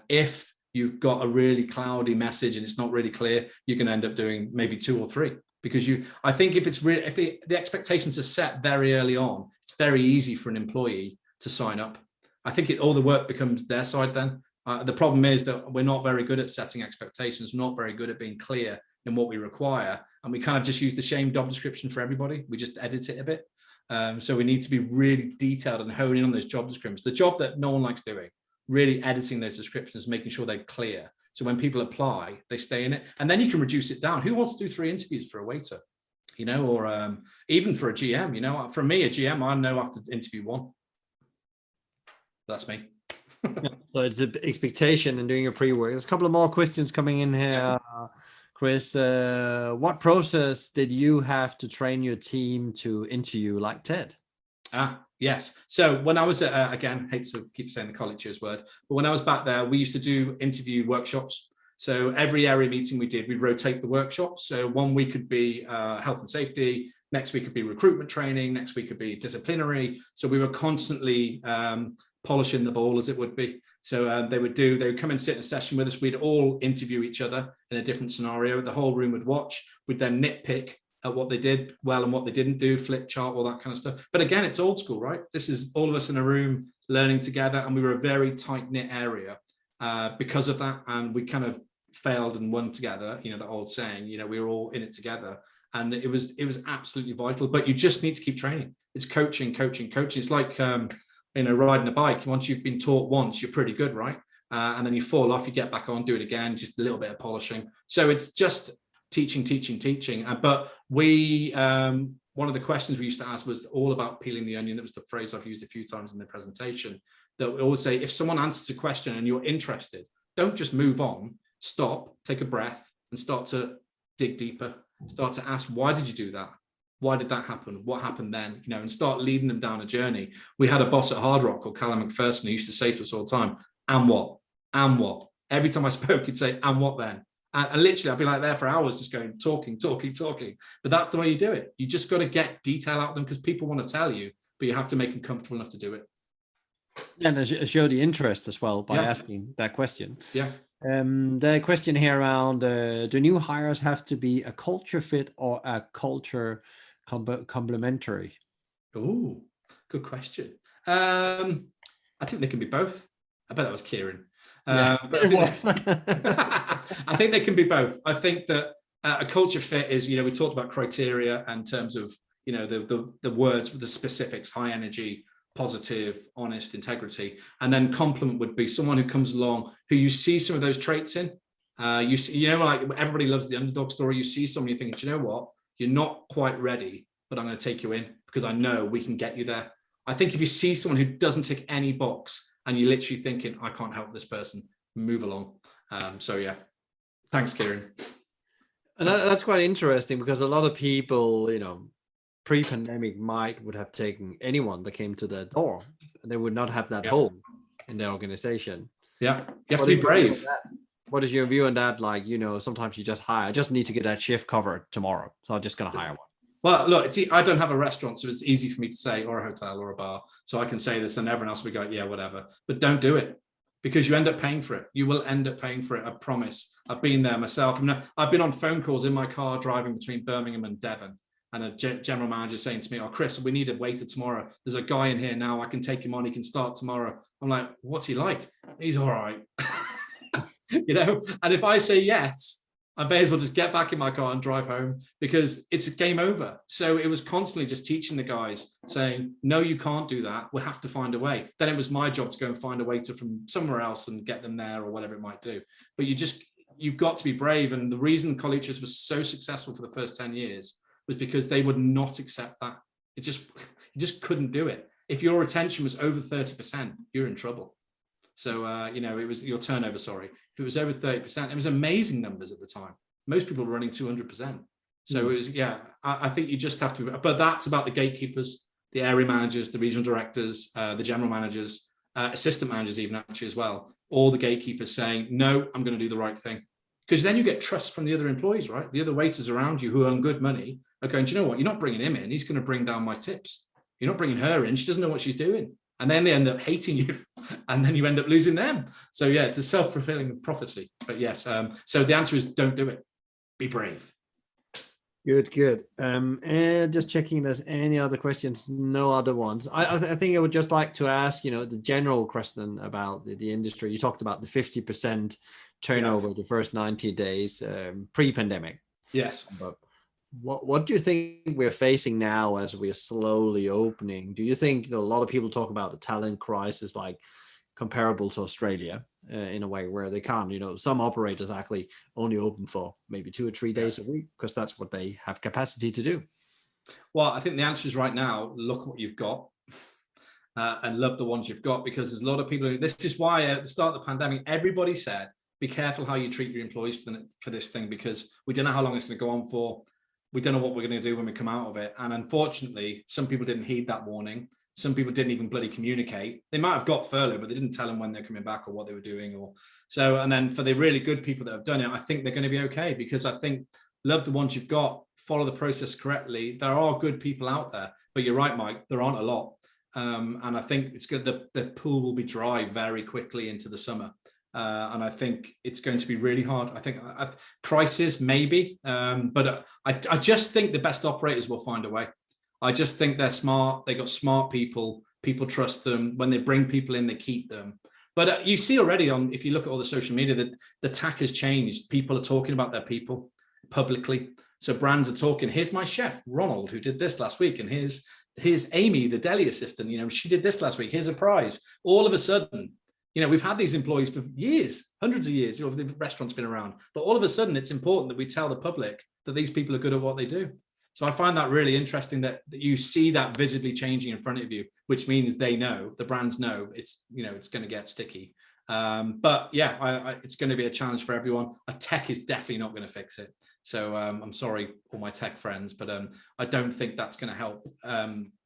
If you've got a really cloudy message and it's not really clear, you can end up doing maybe 2 or 3, because I think if the expectations are set very early on, it's very easy for an employee to sign up. I think all the work becomes their side then. The problem is that we're not very good at setting expectations, not very good at being clear in what we require. And we kind of just use the same job description for everybody. We just edit it a bit. So we need to be really detailed and hone in on those job descriptions. The job that no one likes doing, really editing those descriptions, making sure they're clear. So when people apply, they stay in it. And then you can reduce it down. Who wants to do 3 interviews for a waiter? Or even for a GM, for me, a GM, I know after interview 1. That's me.
So it's an expectation and doing a pre-work. There's a couple of more questions coming in here. Chris, what process did you have to train your team to interview like Ted?
Yes. So when I was again, hate to keep saying the college years word, but when I was back there, we used to do interview workshops. So every area meeting we did, we'd rotate the workshops. So 1 week could be health and safety, next week could be recruitment training, next week could be disciplinary. So we were constantly polishing the ball, as it would be. So they would come and sit in a session with us. We'd all interview each other in a different scenario. The whole room would watch. We'd then nitpick at what they did well and what they didn't do, flip chart, all that kind of stuff. But again, it's old school, right? This is all of us in a room learning together, and we were a very tight-knit area because of that. And we kind of failed and won together, the old saying, we were all in it together. And it was absolutely vital. But you just need to keep training. It's coaching. It's like riding a bike. Once you've been taught once, you're pretty good, right? And then you fall off, you get back on, do it again, just a little bit of polishing. So it's just teaching. But we, one of the questions we used to ask was all about peeling the onion. That was the phrase I've used a few times in the presentation, that we always say, if someone answers a question and you're interested, don't just move on, stop, take a breath and start to dig deeper, start to ask, why did you do that? Why did that happen? What happened then? And start leading them down a journey. We had a boss at Hard Rock called Callum McPherson who used to say to us all the time, and what? And what? Every time I spoke, he'd say, and what then? And literally, I'd be like there for hours just going, talking. But that's the way you do it. You just got to get detail out of them because people want to tell you, but you have to make them comfortable enough to do it.
And show the interest as well by asking that question.
Yeah.
The question here around, do new hires have to be a culture fit or a culture complementary?
Oh, good question. I think they can be both. I bet that was Kieran. But I think they can be both. I think that a culture fit is, we talked about criteria in terms of, the words with the specifics, high energy, positive, honest, integrity. And then complement would be someone who comes along who you see some of those traits in. You see, like everybody loves the underdog story. You see someone, you're thinking, you know what? You're not quite ready, but I'm going to take you in because I know we can get you there. I think if you see someone who doesn't tick any box and you're literally thinking, I can't help this person, move along. So yeah, thanks, Kieran.
And that's quite interesting because a lot of people, pre-pandemic would have taken anyone that came to their door. They would not have that home in their organization.
Yeah, you have to be brave.
What is your view on that? Like, sometimes you just hire, I just need to get that shift covered tomorrow. So I'm just going to hire one.
Well, look, I don't have a restaurant, so it's easy for me to say, or a hotel or a bar. So I can say this and everyone else will go, yeah, whatever. But don't do it. because you end up paying for it. You will end up paying for it. I promise. I've been there myself. I've been on phone calls in my car driving between Birmingham and Devon, and a general manager saying to me, "Oh, Chris, we need a waiter tomorrow. There's a guy in here now. I can take him on. He can start tomorrow." I'm like, "What's he like?" "He's all right." And if I say yes, I may as well just get back in my car and drive home, because it's a game over. So it was constantly just teaching the guys, saying, "No, you can't do that. We'll have to find a way." Then it was my job to go and find a waiter from somewhere else and get them there, or whatever it might do. But you've got to be brave. And the reason Collegius was so successful for the first 10 years was because they would not accept that. You just couldn't do it. If your retention was over 30%, you're in trouble. So, it was your turnover, sorry. If it was over 30%, it was amazing numbers at the time. Most people were running 200%. So it was, I think you just have to, but that's about the gatekeepers, the area managers, the regional directors, the general managers, assistant managers even actually as well. All the gatekeepers saying, "No, I'm going to do the right thing." Because then you get trust from the other employees, right? The other waiters around you who earn good money are going, "Do you know what? You're not bringing him in. He's going to bring down my tips. You're not bringing her in. She doesn't know what she's doing." And then they end up hating you, and then you end up losing them. So yeah, it's a self-fulfilling prophecy. But yes, so the answer is don't do it. Be brave.
Good. And just checking, there's any other questions? No other ones. I think I would just like to ask, the general question about the industry. You talked about the 50% turnover the first 90 days pre-pandemic.
Yes.
But what do you think we're facing now as we're slowly opening? Do you think a lot of people talk about the talent crisis, like comparable to Australia in a way where they can't, some operators actually only open for maybe 2 or 3 days a week because that's what they have capacity to do?
Well, I think the answer is right now, look what you've got and love the ones you've got, because there's a lot of people. This is why at the start of the pandemic, everybody said, be careful how you treat your employees for this thing, because we don't know how long it's going to go on for. We don't know what we're going to do when we come out of it. And unfortunately, some people didn't heed that warning. Some people didn't even bloody communicate. They might have got furlough, but they didn't tell them when they're coming back or what they were doing. And then for the really good people that have done it, I think they're going to be okay, because I think love the ones you've got, follow the process correctly. There are good people out there, but you're right, Mike, there aren't a lot. And I think it's good. The pool will be dry very quickly into the summer. And I think it's going to be really hard. I think crisis maybe, but I just think the best operators will find a way. I just think they're smart. They got smart people. People trust them. When they bring people in, they keep them. But you see already if you look at all the social media, that the tack has changed. People are talking about their people publicly. So brands are talking. Here's my chef, Ronald, who did this last week, and here's Amy, the deli assistant. She did this last week. Here's a prize. All of a sudden, we've had these employees for years, hundreds of years. The restaurant's been around, but all of a sudden, it's important that we tell the public that these people are good at what they do. So I find that really interesting that you see that visibly changing in front of you, which means they know, the brands know it's going to get sticky. But yeah, it's going to be a challenge for everyone. A tech is definitely not going to fix it. So I'm sorry, all my tech friends, but I don't think that's going to help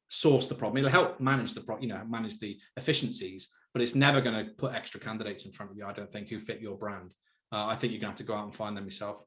source the problem. It'll help manage the problem, manage the efficiencies, but it's never going to put extra candidates in front of you, I don't think, who fit your brand. I think you're going to have to go out and find them yourself.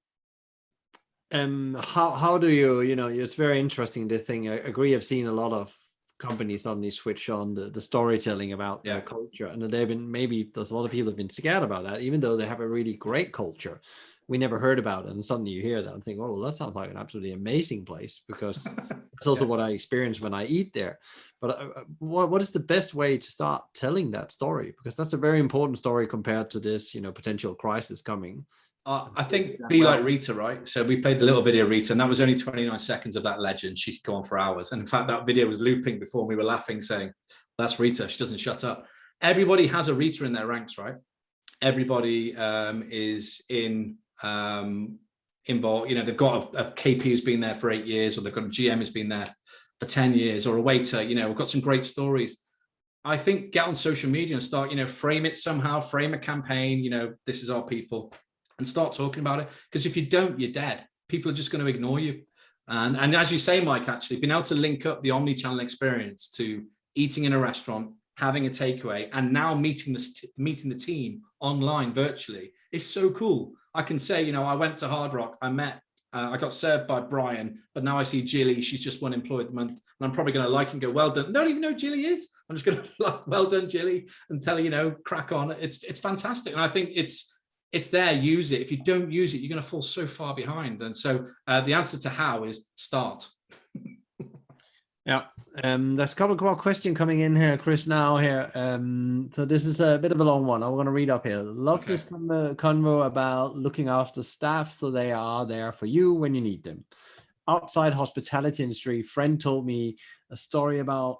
How do you, it's very interesting, this thing. I agree. I've seen a lot of companies suddenly switch on the storytelling about their culture, and maybe there's a lot of people have been scared about that, even though they have a really great culture. We never heard about it, and suddenly you hear that and think, oh, that sounds like an absolutely amazing place, because it's also what I experience when I eat there. But what is the best way to start telling that story? Because that's a very important story compared to this, potential crisis coming.
I think be like Rita, right? So we played the little video Rita, and that was only 29 seconds of that legend. She could go on for hours. And in fact, that video was looping before, we were laughing, saying, that's Rita. She doesn't shut up. Everybody has a Rita in their ranks, right? Everybody is involved. They've got a KP who's been there for 8 years, or they've got a GM who's been there for 10 years, or a waiter. We've got some great stories. I think get on social media and start, frame it somehow, frame a campaign, this is our people, and start talking about it. Because if you don't, you're dead. People are just going to ignore you. And as you say, Mike, actually being able to link up the omni-channel experience to eating in a restaurant, having a takeaway, and now meeting the team online virtually is so cool. I can say, I went to Hard Rock, I got served by Brian, but now I see Jilly, she's just one employee of the month, and I'm probably going to like and go, well done. I don't even know who Jilly is, I'm just going to like, well done, Jilly, and tell her, you know, crack on. It's fantastic. And I think it's there, use it. If you don't use it, you're going to fall so far behind. And so the answer to how is start.
Yeah, there's a couple more questions coming in here, Chris, now here. So this is a bit of a long one. I'm going to read up here. Love this convo about looking after staff so they are there for you when you need them. Outside hospitality industry, friend told me a story about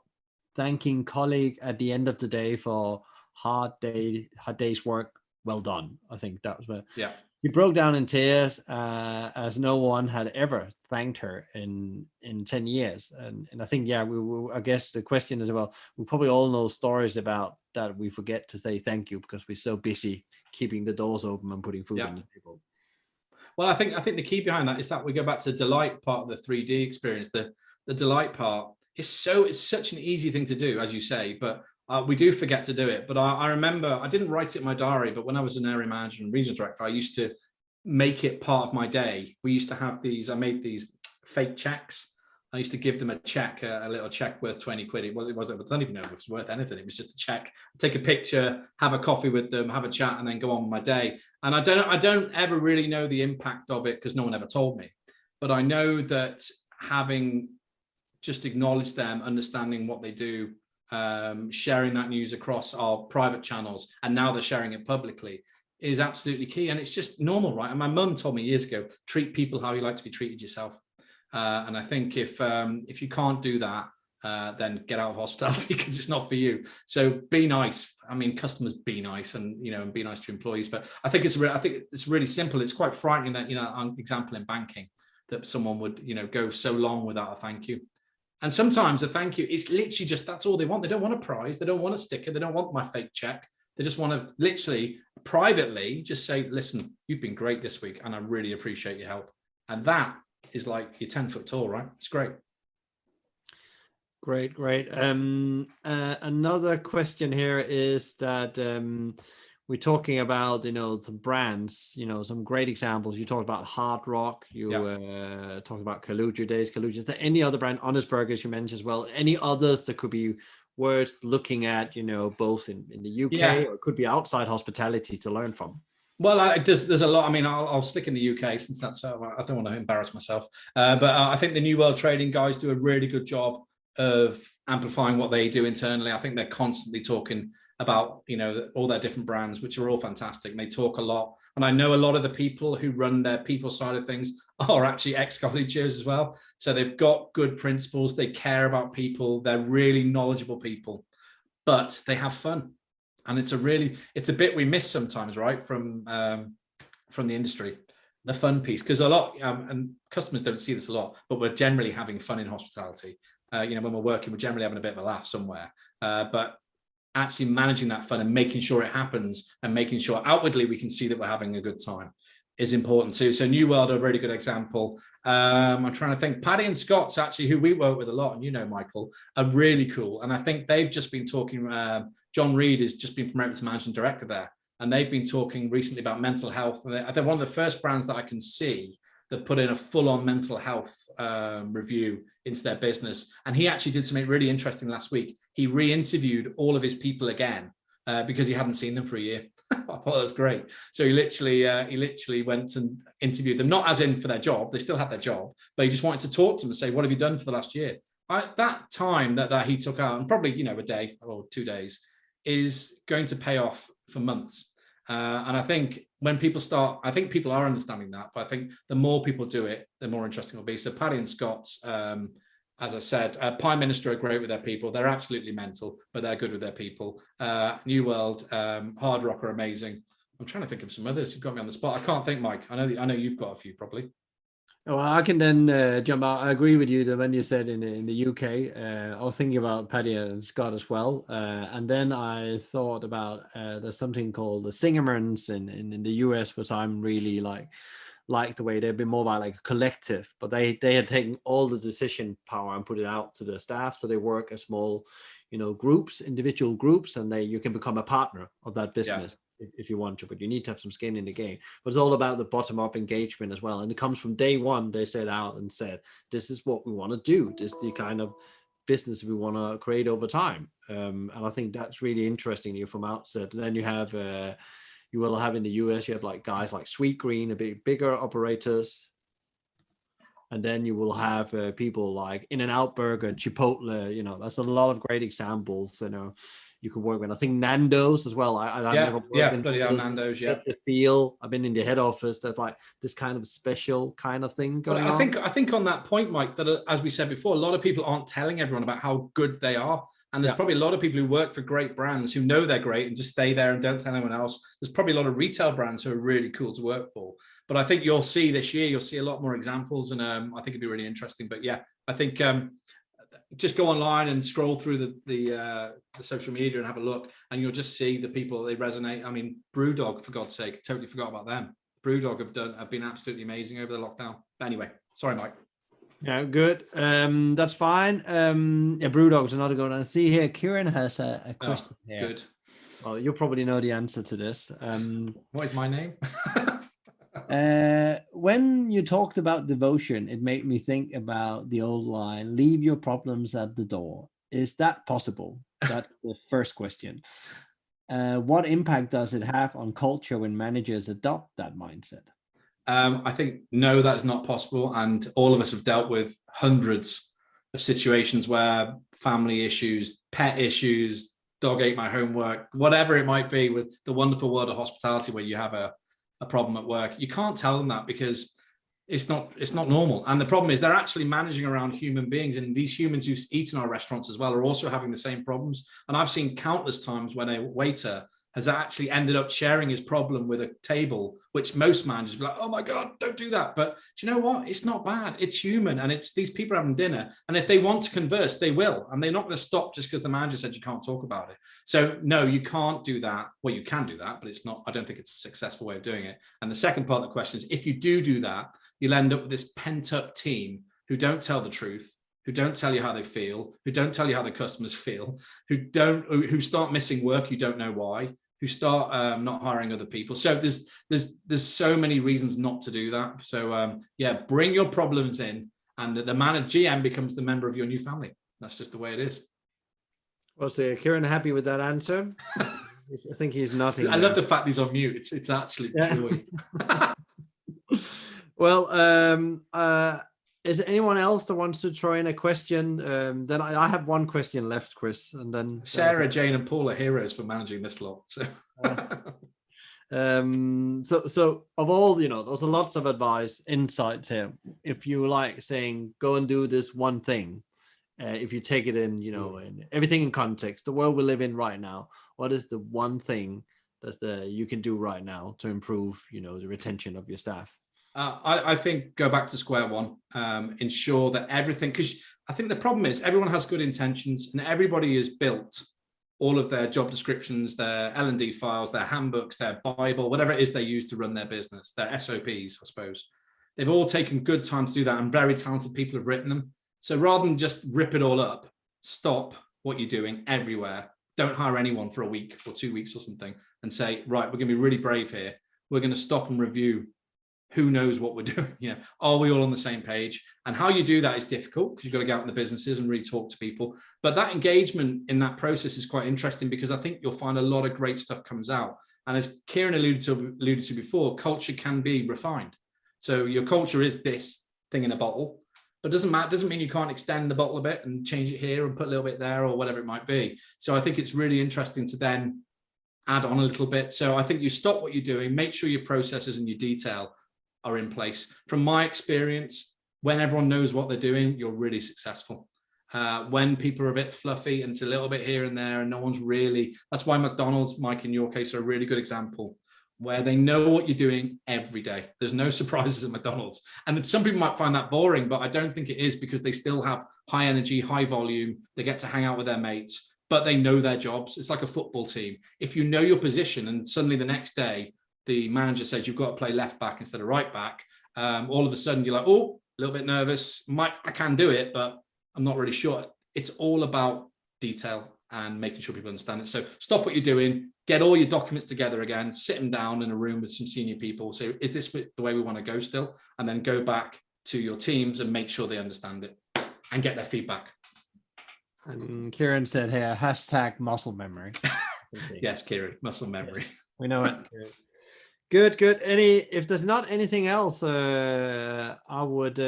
thanking colleague at the end of the day for hard day's work. Well done. I think that was
yeah.
He broke down in tears as no one had ever thanked her in 10 years. And I think, yeah, I guess the question is, well, we probably all know stories about that we forget to say thank you because we're so busy keeping the doors open and putting food on the table.
Well, I think the key behind that is that we go back to the delight part of the 3D experience. The delight part is it's such an easy thing to do, as you say, but we do forget to do it. But I remember, I didn't write it in my diary, but when I was an area manager and regional director, I used to make it part of my day. We used to have I made these fake checks. I used to give them a check, a little check worth 20 quid. I don't even know if it was worth anything. It was just a check. Take a picture, have a coffee with them, have a chat, and then go on with my day. And I don't ever really know the impact of it because no one ever told me. But I know that having just acknowledged them, understanding what they do, sharing that news across our private channels, and now they're sharing it publicly, is absolutely key. And it's just normal, right? And my mum told me years ago, treat people how you like to be treated yourself. And I think if you can't do that, then get out of hospitality because it's not for you. So be nice. I mean, customers, be nice, and and be nice to employees. But I think it's really simple. It's quite frightening that an example in banking that someone would go so long without a thank you. And sometimes a thank you is literally just, that's all they want. They don't want a prize. They don't want a sticker. They don't want my fake check. They just want to literally privately just say, listen, you've been great this week and I really appreciate your help. And that is like, you're 10 foot tall, right? It's great.
Great. Another question here is that we're talking about, some brands, some great examples. You talked about Hard Rock. You talked about Kaluja Days. Is there any other brand? Honest Burgers you mentioned as well. Any others that could be worth looking at, both in the UK or it could be outside hospitality to learn from?
Well, there's a lot. I mean, I'll stick in the UK since that's, I don't want to embarrass myself. But I think the New World Trading guys do a really good job of amplifying what they do internally. I think they're constantly talking about, all their different brands, which are all fantastic. And they talk a lot. And I know a lot of the people who run their people side of things are actually ex-collegians as well. So they've got good principles. They care about people. They're really knowledgeable people, but they have fun. And it's a bit we miss sometimes, right? From the industry, the fun piece, because a lot, and customers don't see this a lot, but we're generally having fun in hospitality. When we're working, we're generally having a bit of a laugh somewhere, but actually managing that fun and making sure it happens and making sure outwardly we can see that we're having a good time is important too. So New World are a really good example. I'm trying to think. Paddy and Scott's actually, who we work with a lot, and Michael, are really cool. And I think they've just been talking, John Reed has just been promoted to managing director there. And they've been talking recently about mental health. And they're one of the first brands that I can see that put in a full-on mental health review into their business. And he actually did something really interesting last week. He re-interviewed all of his people again because he hadn't seen them for a year. I thought that was great. So he literally went and interviewed them, not as in for their job. They still had their job, but he just wanted to talk to them and say, what have you done for the last year? That time that he took out, and probably, a day or 2 days, is going to pay off for months. And I think when people start, I think people are understanding that, but I think the more people do it, the more interesting it'll be. So Paddy and Scott's, as I said, Prime Minister are great with their people. They're absolutely mental, but they're good with their people. New World, Hard Rock are amazing. I'm trying to think of some others. You've got me on the spot. I can't think, Mike. I know you've got a few probably.
Well, I can then jump out. I agree with you that when you said in the UK, I was thinking about Paddy and Scott as well. And then I thought about there's something called the Singermans in the US, which I'm really like the way they've been more about like a collective, but they had taken all the decision power and put it out to the staff. So they work as small, groups, individual groups, and you can become a partner of that business. If you want to, but you need to have some skin in the game. But it's all about the bottom-up engagement as well. And it comes from day one. They set out and said, this is what we want to do. This is the kind of business we want to create over time. And I think that's really interesting here from outset. And then you have, you will have in the US, you have like guys like Sweetgreen, a bit bigger operators. And then you will have people like In-N-Out Burger, Chipotle, you know, that's a lot of great examples, you know, you could work with. I think Nando's as well. I've never worked in
bloody hell, Nando's, yeah.
The feel, I've been in the head office, there's like this kind of special kind of thing going on.
I think on that point, Mike, that as we said before, a lot of people aren't telling everyone about how good they are. And there's probably a lot of people who work for great brands who know they're great and just stay there and don't tell anyone else. There's probably a lot of retail brands who are really cool to work for. But I think you'll see this year, you'll see a lot more examples. And I think it'd be really interesting. But yeah, I think just go online and scroll through the social media and have a look. And you'll just see the people, they resonate. I mean, Brewdog, for God's sake, totally forgot about them. Brewdog have been absolutely amazing over the lockdown. But anyway, sorry, Mike.
Yeah, good. That's fine. Yeah, Brewdog's another good one. I see here, Kieran has a question here.
Good.
Well, you'll probably know the answer to this.
What is my name?
When you talked about devotion, it made me think about the old line, leave your problems at the door. Is that possible? That's the first question. What impact does it have on culture when managers adopt that mindset?
I think, no, that's not possible. And all of us have dealt with hundreds of situations where family issues, pet issues, dog ate my homework, whatever it might be, with the wonderful world of hospitality where you have a problem at work. You can't tell them that because it's not normal. And the problem is they're actually managing around human beings, and these humans who eat in our restaurants as well are also having the same problems. And I've seen countless times when a waiter has actually ended up sharing his problem with a table, which most managers be like, oh my God, don't do that. But do you know what? It's not bad. It's human. And it's these people having dinner. And if they want to converse, they will. And they're not going to stop just because the manager said you can't talk about it. So no, you can't do that. Well, you can do that, but it's not, I don't think it's a successful way of doing it. And the second part of the question is, if you do that, you'll end up with this pent up team who don't tell the truth, who don't tell you how they feel, who don't tell you how the customers feel, who start missing work, you don't know why, who start not hiring other people. So there's so many reasons not to do that. So yeah, bring your problems in, and the GM becomes the member of your new family. That's just the way it is.
Well, so Kieran, happy with that answer? I think he's nodding.
I love the fact he's on mute. It's actually joy.
Well, is there anyone else that wants to throw in a question? Then I have one question left, Chris, and then
Sarah, Jane, and Paul are heroes for managing this lot. So,
so of all, there's lots of advice, insights here. If you like saying, go and do this one thing, if you take it in, in everything in context, the world we live in right now, what is the one thing that you can do right now to improve, the retention of your staff?
I think go back to square one, ensure that everything, because I think the problem is everyone has good intentions and everybody has built all of their job descriptions, their L&D files, their handbooks, their Bible, whatever it is they use to run their business, their SOPs, I suppose. They've all taken good time to do that, and very talented people have written them. So rather than just rip it all up, stop what you're doing everywhere. Don't hire anyone for a week or 2 weeks or something and say, right, we're going to be really brave here. We're going to stop and review who knows what we're doing. Are we all on the same page? And how you do that is difficult because you've got to get out in the businesses and really talk to people. But that engagement in that process is quite interesting, because I think you'll find a lot of great stuff comes out. And as Kieran alluded to before, culture can be refined. So your culture is this thing in a bottle, but doesn't mean you can't extend the bottle a bit and change it here and put a little bit there or whatever it might be. So I think it's really interesting to then add on a little bit. So I think you stop what you're doing, make sure your processes and your detail are in place. From my experience, when everyone knows what they're doing, you're really successful. When people are a bit fluffy and it's a little bit here and there and no one's really, that's why McDonald's, Mike, in your case, are a really good example, where they know what you're doing every day. There's no surprises at McDonald's. And some people might find that boring, but I don't think it is, because they still have high energy, high volume. They get to hang out with their mates, but they know their jobs. It's like a football team. If you know your position and suddenly the next day, the manager says you've got to play left back instead of right back, all of a sudden you're like, oh, a little bit nervous. I can do it, but I'm not really sure. It's all about detail and making sure people understand it. So stop what you're doing, get all your documents together again, sit them down in a room with some senior people. So is this the way we want to go still? And then go back to your teams and make sure they understand it and get their feedback.
And Kieran said here, hashtag muscle memory.
Yes, Kieran, muscle memory.
Yes, we know it. Good, good. If there's not anything else, I would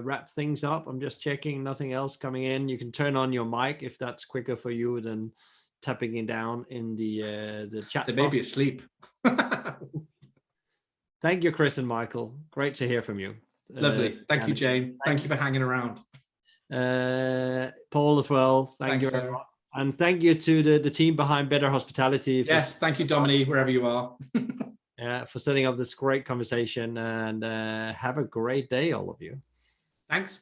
wrap things up. I'm just checking, nothing else coming in. You can turn on your mic if that's quicker for you than tapping it down in the chat.
They may be asleep.
Thank you, Chris and Michael. Great to hear from you.
Lovely. Thank you, Jane. Thank you for hanging around.
Paul as well. Thank
Thanks,
you very
Sarah.
much. And thank you to the team behind Better Hospitality.
Yes, thank you, Dominique, wherever you are.
For setting up this great conversation, and have a great day, all of you.
Thanks.